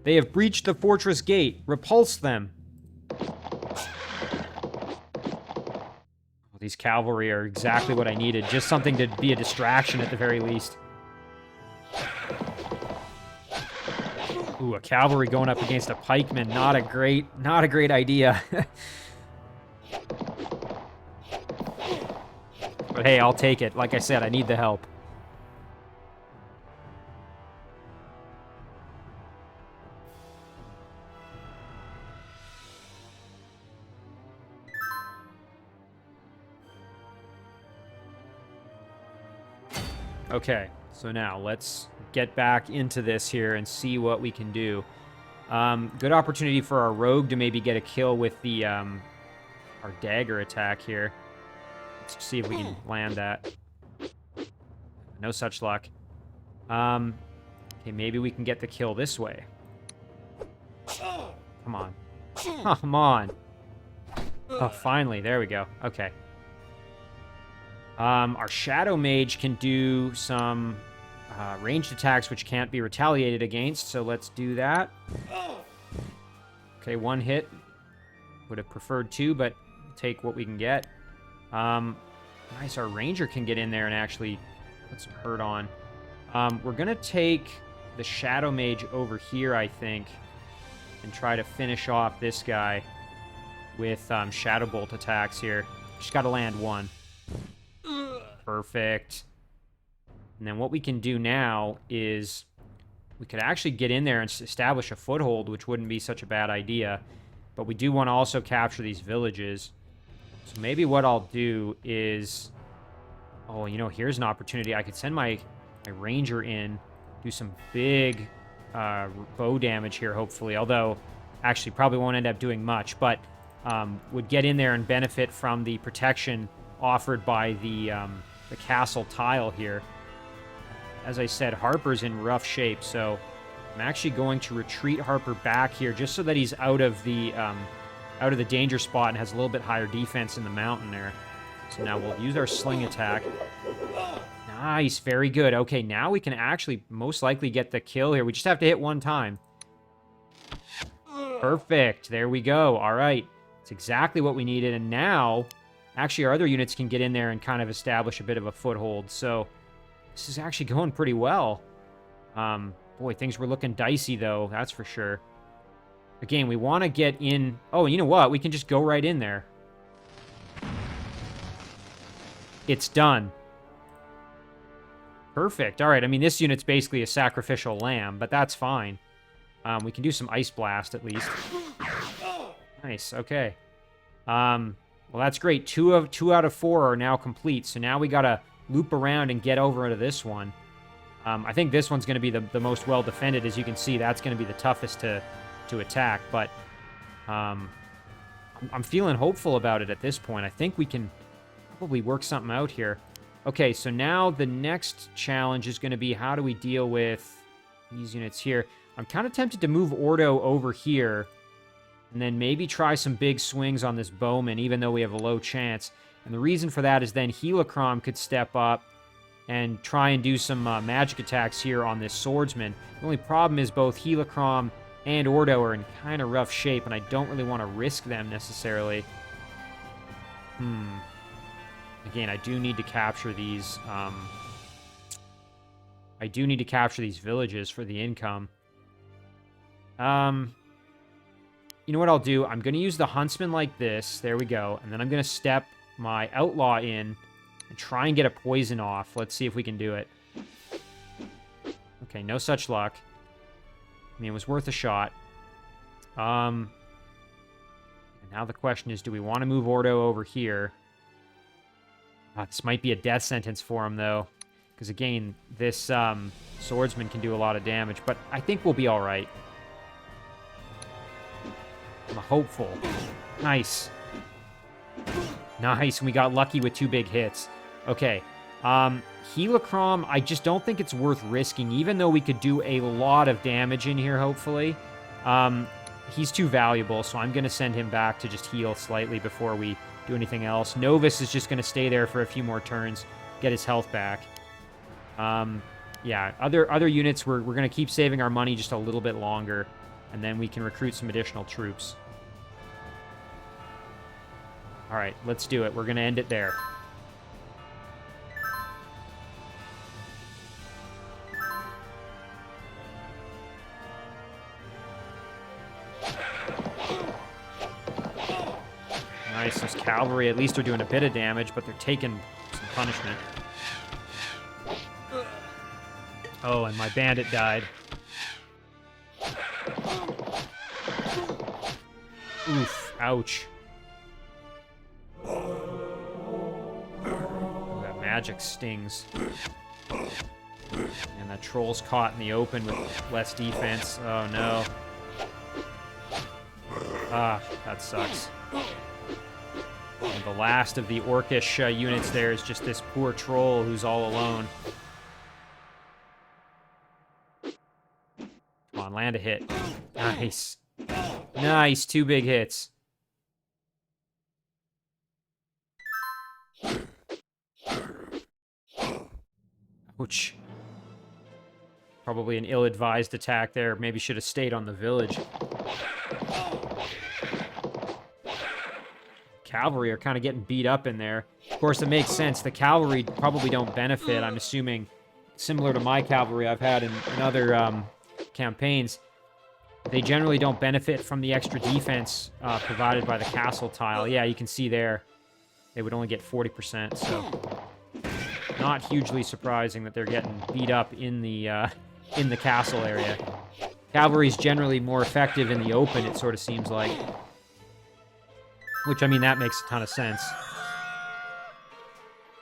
A: They have breached the fortress gate. Repulse them. these cavalry are exactly what I needed. Just something to be a distraction at the very least. Ooh, a cavalry going up against a pikeman. Not a great idea. But hey, I'll take it. Like I said, I need the help. Okay, so now let's get back into this here and see what we can do. Good opportunity for our rogue to maybe get a kill with the our dagger attack here. Let's see if we can land that. No such luck. Okay, maybe we can get the kill this way. Come on. Come on. Oh, finally. There we go. Okay. Our Shadow Mage can do some ranged attacks which can't be retaliated against, so let's do that. Okay, one hit. Would have preferred two, but take what we can get. Nice, our Ranger can get in there and actually put some hurt on. We're going to take the Shadow Mage over here, I think, and try to finish off this guy with Shadow Bolt attacks here. Just got to land one. Perfect. And then what we can do now is we could actually get in there and establish a foothold, which wouldn't be such a bad idea. But we do want to also capture these villages. So maybe what I'll do is... Oh, you know, here's an opportunity. I could send my Ranger in, do some big bow damage here, hopefully. Although, actually, probably won't end up doing much. But would get in there and benefit from the protection offered by the castle tile here. As I said, Harper's in rough shape, so I'm actually going to retreat Harper back here just so that he's out of the danger spot and has a little bit higher defense in the mountain there. So now we'll use our sling attack. Nice, very good. Okay, now we can actually most likely get the kill here. We just have to hit one time. Perfect. There we go. All right. It's exactly what we needed. And now, actually, our other units can get in there and kind of establish a bit of a foothold. So this is actually going pretty well. Boy, things were looking dicey, though. That's for sure. Again, we want to get in... Oh, you know what? We can just go right in there. It's done. Perfect. All right. I mean, this unit's basically a sacrificial lamb, but that's fine. We can do some Ice Blast, at least. Nice. Okay. Well, that's great. Two out of 4 are now complete, so now we got to loop around and get over into this one. I think this one's going to be the most well-defended. As you can see, that's going to be the toughest to attack, but I'm feeling hopeful about it at this point. I think we can probably work something out here. Okay, so now the next challenge is going to be how do we deal with these units here. I'm kind of tempted to move Ordo over here and then maybe try some big swings on this bowman, even though we have a low chance. And the reason for that is then Helicrom could step up and try and do some magic attacks here on this swordsman. The only problem is both Helicrom and Ordo are in kind of rough shape, and I don't really want to risk them necessarily. Again, I do need to capture these... I do need to capture these villages for the income. You know what I'll do? I'm going to use the Huntsman like this. There we go. And then I'm going to step my Outlaw in and try and get a poison off. Let's see if we can do it. Okay, no such luck. I mean, it was worth a shot. And now the question is, do we want to move Ordo over here? This might be a death sentence for him, though. Because, again, this swordsman can do a lot of damage. But I think we'll be all right. I'm hopeful. Nice. Nice, and we got lucky with 2 big hits. Okay. Helicrom, I just don't think it's worth risking, even though we could do a lot of damage in here, hopefully. He's too valuable, so I'm going to send him back to just heal slightly before we do anything else. Novus is just going to stay there for a few more turns, get his health back. Yeah, other units, we're going to keep saving our money just a little bit longer, and then we can recruit some additional troops. All right, let's do it. We're going to end it there. Nice, those cavalry at least are doing a bit of damage, but they're taking some punishment. Oh, and my bandit died. Oof, ouch. That magic stings. And that troll's caught in the open with less defense. Oh, no. Ah, that sucks. And the last of the orcish units there is just this poor troll who's all alone. Come on, land a hit. Nice. Nice, 2 big hits. Ouch. Probably an ill-advised attack there. Maybe should have stayed on the village. Cavalry are kind of getting beat up in there. Of course, it makes sense. The cavalry probably don't benefit. I'm assuming, similar to my cavalry I've had in other campaigns, they generally don't benefit from the extra defense provided by the castle tile. Yeah, you can see there, they would only get 40%, so not hugely surprising that they're getting beat up in the castle area. Cavalry is generally more effective in the open, it sort of seems like. Which, I mean, that makes a ton of sense.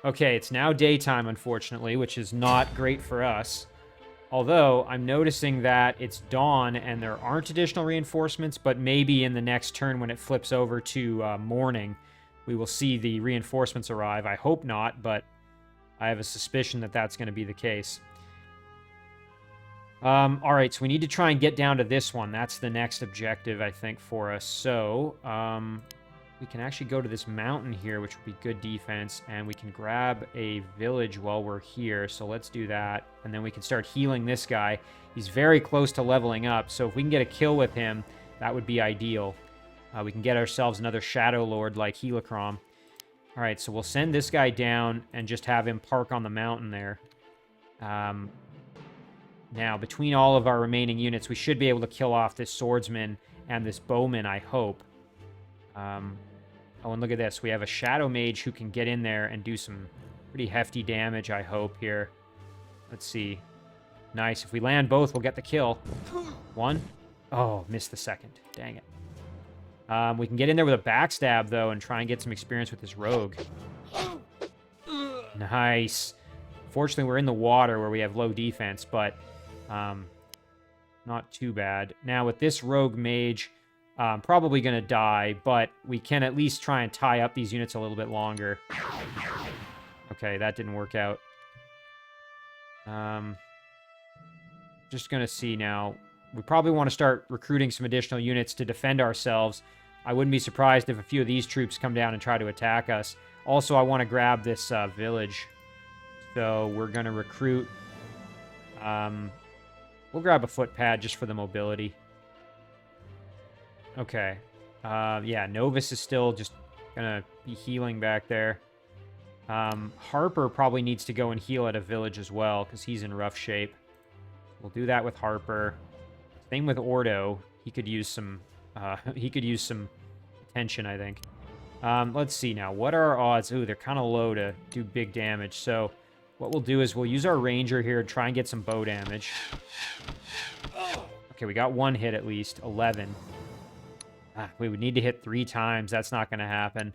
A: Okay, it's now daytime, unfortunately, which is not great for us. Although, I'm noticing that it's dawn and there aren't additional reinforcements, but maybe in the next turn when it flips over to morning, we will see the reinforcements arrive. I hope not, but I have a suspicion that that's going to be the case. Alright, so we need to try and get down to this one. That's the next objective, I think, for us. So, we can actually go to this mountain here, which would be good defense, and we can grab a village while we're here, so let's do that. And then we can start healing this guy. He's very close to leveling up, so if we can get a kill with him, that would be ideal. We can get ourselves another Shadow Lord like Helicrom. Alright, so we'll send this guy down and just have him park on the mountain there. Now, between all of our remaining units, we should be able to kill off this swordsman and this bowman, I hope. Oh, and look at this. We have a Shadow Mage who can get in there and do some pretty hefty damage, I hope, here. Let's see. Nice. If we land both, we'll get the kill. One. Oh, missed the second. Dang it. We can get in there with a backstab, though, and try and get some experience with this rogue. Nice. Fortunately, we're in the water where we have low defense, but not too bad. Now, with this rogue mage, probably going to die, but we can at least try and tie up these units a little bit longer. Okay, that didn't work out. Just going to see now. We probably want to start recruiting some additional units to defend ourselves. I wouldn't be surprised if a few of these troops come down and try to attack us. Also, I want to grab this village. So we're going to recruit. We'll grab a footpad just for the mobility. Okay. Yeah, Novus is still just going to be healing back there. Harper probably needs to go and heal at a village as well, because he's in rough shape. We'll do that with Harper. Same with Ordo. He could use some attention, I think. Let's see now. What are our odds? Ooh, they're kind of low to do big damage. So what we'll do is we'll use our ranger here to try and get some bow damage. Okay, we got one hit at least. 11. We would need to hit 3 times. That's not going to happen.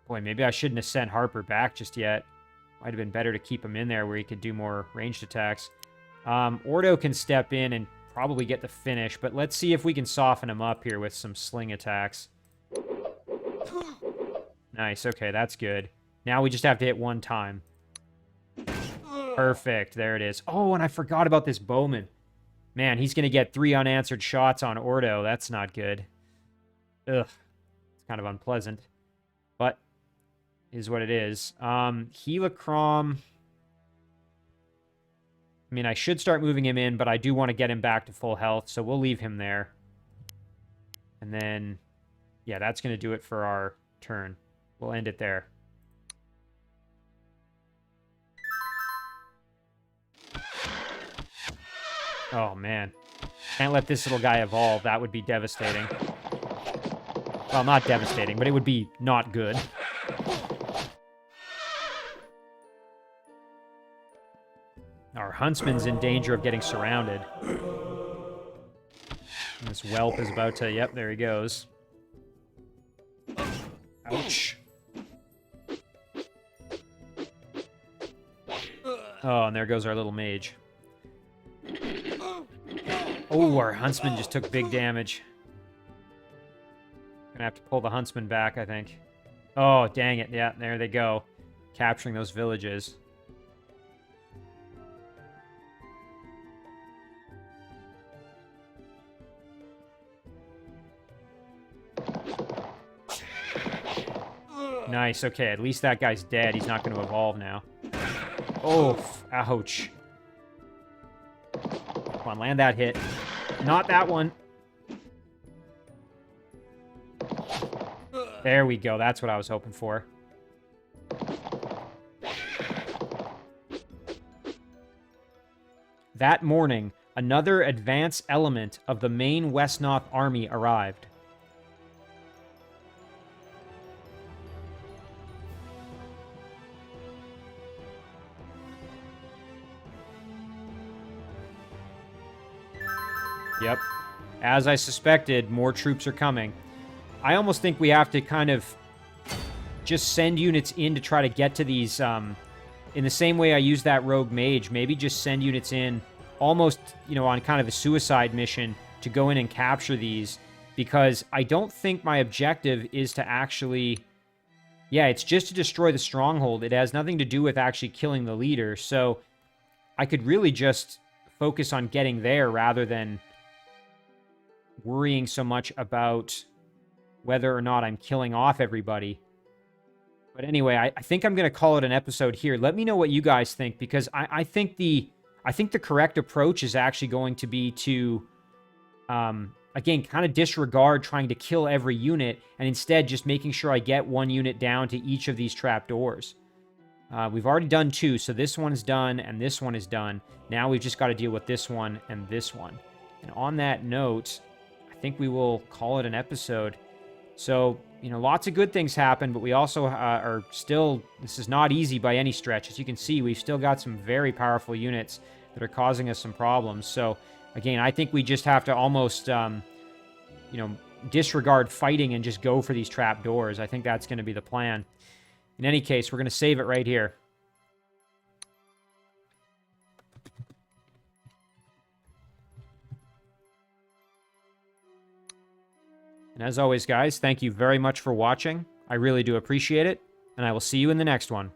A: Boy, maybe I shouldn't have sent Harper back just yet. Might have been better to keep him in there where he could do more ranged attacks. Ordo can step in and probably get the finish, but let's see if we can soften him up here with some sling attacks. Nice, okay, that's good. Now we just have to hit 1 time. Perfect, there it is. Oh, and I forgot about this bowman. Man, he's going to get 3 unanswered shots on Ordo. That's not good. Ugh. It's kind of unpleasant. But, is what it is. Helicrom. I mean, I should start moving him in, but I do want to get him back to full health, so we'll leave him there. And then, yeah, that's going to do it for our turn. We'll end it there. Oh, man. Can't let this little guy evolve. That would be devastating. Well, not devastating, but it would be not good. Our huntsman's in danger of getting surrounded. And this whelp is about to... Yep, there he goes. Ouch. Oh, and there goes our little mage. Oh, our huntsman just took big damage. Gonna have to pull the huntsman back, I think. Oh, dang it. Yeah, there they go. Capturing those villages. Nice, okay, at least that guy's dead. He's not going to evolve now. Oh, ouch. Come on, land that hit. Not that one. There we go, that's what I was hoping for. That morning, another advance element of the main Wesnoth army arrived. Yep. As I suspected, more troops are coming. I almost think we have to kind of just send units in to try to get to these, in the same way I used that rogue mage, maybe just send units in almost, you know, on kind of a suicide mission to go in and capture these, because I don't think my objective is to actually... Yeah, it's just to destroy the stronghold. It has nothing to do with actually killing the leader, so I could really just focus on getting there rather than worrying so much about whether or not I'm killing off everybody. But anyway, I think I'm going to call it an episode here. Let me know what you guys think, because I think the correct approach is actually going to be to, again, kind of disregard trying to kill every unit, and instead just making sure I get one unit down to each of these trapdoors. We've already done 2, so this one's done, and this one is done. Now we've just got to deal with this one and this one. And on that note, I think we will call it an episode. So, you know, lots of good things happen, but we also are still... This is not easy by any stretch. As you can see, we've still got some very powerful units that are causing us some problems. So, again, I think we just have to almost, you know, disregard fighting and just go for these trapdoors. I think that's going to be the plan. In any case, we're going to save it right here. And as always, guys, thank you very much for watching. I really do appreciate it, and I will see you in the next one.